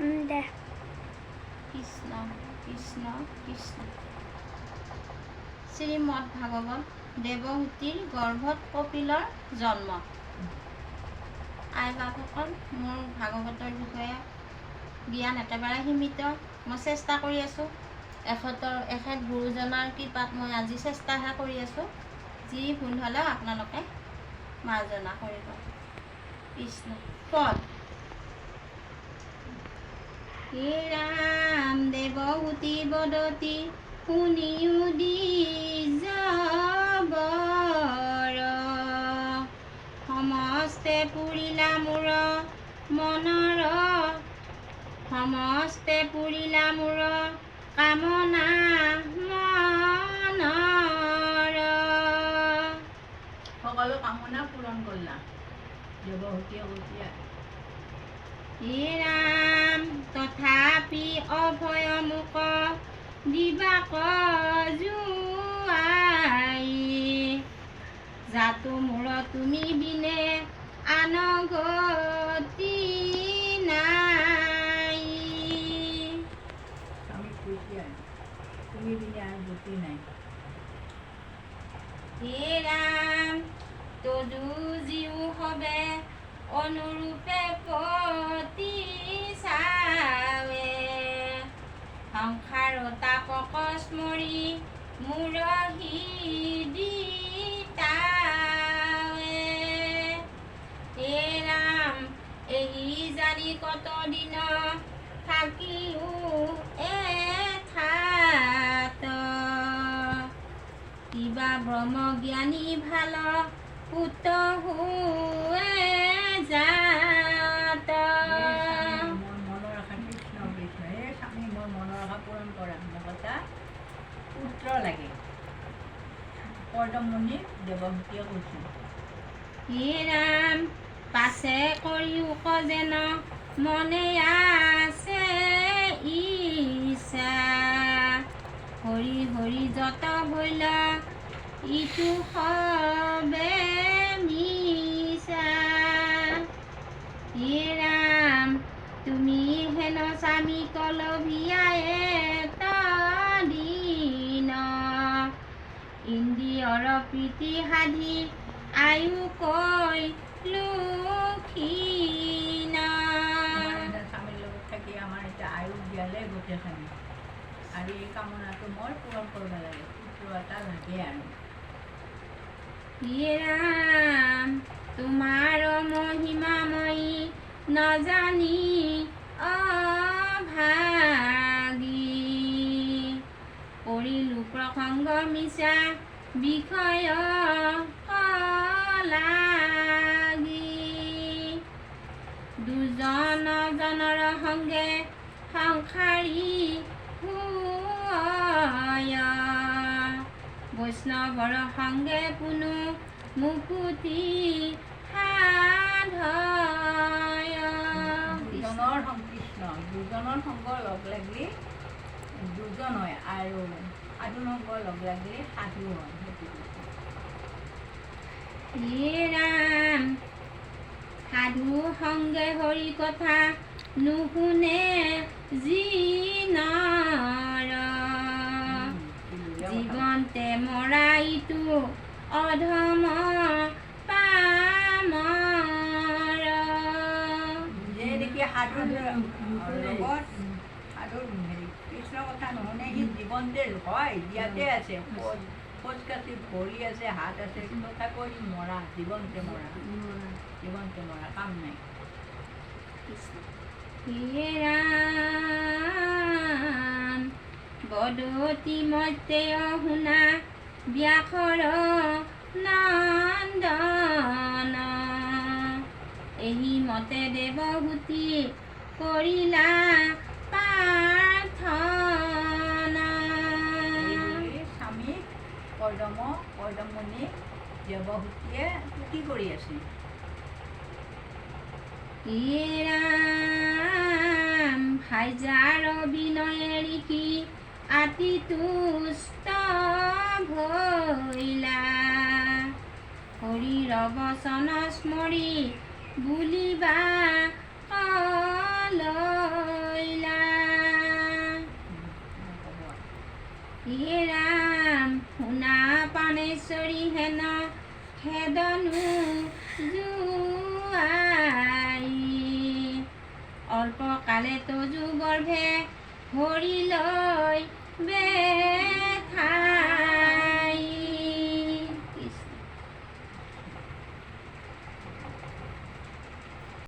দে কৃষ্ণ কৃষ্ণ কৃষ্ণ। শ্ৰীমদ ভাগৱত দেৱহূতিৰ গৰ্ভত কপিলৰ জন্ম। আই বাপসকল, মোৰ ভাগৱতৰ বিষয়ে জ্ঞান একেবাৰে সীমিত। মই চেষ্টা কৰি আছোঁ, এখেত গুৰুজনাৰ কৃপাত মই আজি চেষ্টাহে কৰি আছোঁ। যি ভুল হ'লেও আপোনালোকে মাৰ্জনা কৰিব। কৃষ্ণ পদ। হে ৰাম দেৱহূতি বদতি শুনিও দ্বিজবৰ, সমস্তে পুৰিলা মোৰ মনৰ, সমস্তে পুৰিলা মোৰ কামনা মনৰ। সকলো কামনা পূৰণ কৰিলা দেৱহূতিয়ে কৈছে। হে ৰাম তথাপি অভয় মোক দিবাক জোৱাই, যাতো মোৰ তুমি বিনে আন গতি নাই। আমি কৈছে তুমি বিনে আৰু গতি নাই। হে ৰাম তদু জীও হবে অনুৰূপে পতি চাৱে, সংসাৰ তাপক স্মৰি মোৰ হৃদিতাৱে। হে ৰাম এই জানি কত দিন থাকিও এঠাত, কিবা ব্ৰহ্ম জ্ঞানী ভাল পুত হুৱে জাত। মোৰ মনৰ আশা কৃষ্ণ কৃষ্ণ। হে স্বামী, মোৰ মনৰ আশা পূৰণ কৰা। মোক এটা পুত্ৰ লাগে। পদমণি দেৱহূতিয়ে কৈছে। হে ৰাম পাছে কৰিও যেন মনে আছে ইচ্ছা, হৰি হৰি যত বৈল ইটো হবে মিছা। হে ৰাম তুমি হেন স্বামী কলভিয়ায়ে দিন, ইন্দ্ৰিয়ৰ প্ৰীতি সাধি আয়ু কৈ লুক্ষীণ। স্বামীৰ লগত থাকি আমাৰ এতিয়া আয়ুস দিয়ালে গোটেইখিনি, আৰু এই কামনাটো মই পূৰণ কৰিব লাগে। পুত্ৰ এটা লাগে আৰু। হে ৰাম তোমাৰ মহিমাময়ী নজানি অভাগী, কৰিলো প্ৰসংগ মিছা বিষয় লাগি, দুজন জনৰ সংগে সংসাৰী হুয়, বৈষ্ণৱৰ সংগে পুনু মুকুতি সাধয়। দুজনৰ সংকৃষ্ণ, দুজনৰ সংগ লগ লাগি দুজন হয়, আৰু সাধু সংগ লগ লাগি সাধু হয়। হে ৰাম সাধু সংগে হৰি কথা নুশুনে যি নৰ, জীৱন্তে মৰা ইটো অধম পামৰ। যে দেখি সাধুৰ লগত সাধুৰ কৃষ্ণ কথা নুশুনে, সি জীৱনতে হয়, ইয়াতে আছে, খোজ কাটি ভৰি আছে, হাত আছে, তথাপিও সি মৰা, জীৱনতে মৰা, জীৱনতে মৰা, কাম নাই। হে ৰাম বদতি মধ্যে শুনা ব্যাসৰ নন্দন, এহি মতে দেৱহূতি কৰিলা প্ৰাৰ্থনা। স্বামী পদমণি দেৱহূতিয়ে কি কৰি আছে? হে ৰাম হাজাৰ বিনয়ে ৰিকি আতি তুষ্ট ভৈলা, হৰিৰ বচন স্মৰি বুলিবা কলৈ হে ৰাম শুনা পানেশ্বৰী হেন খেদনো জুৱাই অল্পকালে তজু গৰ্ভে হৰি লৈ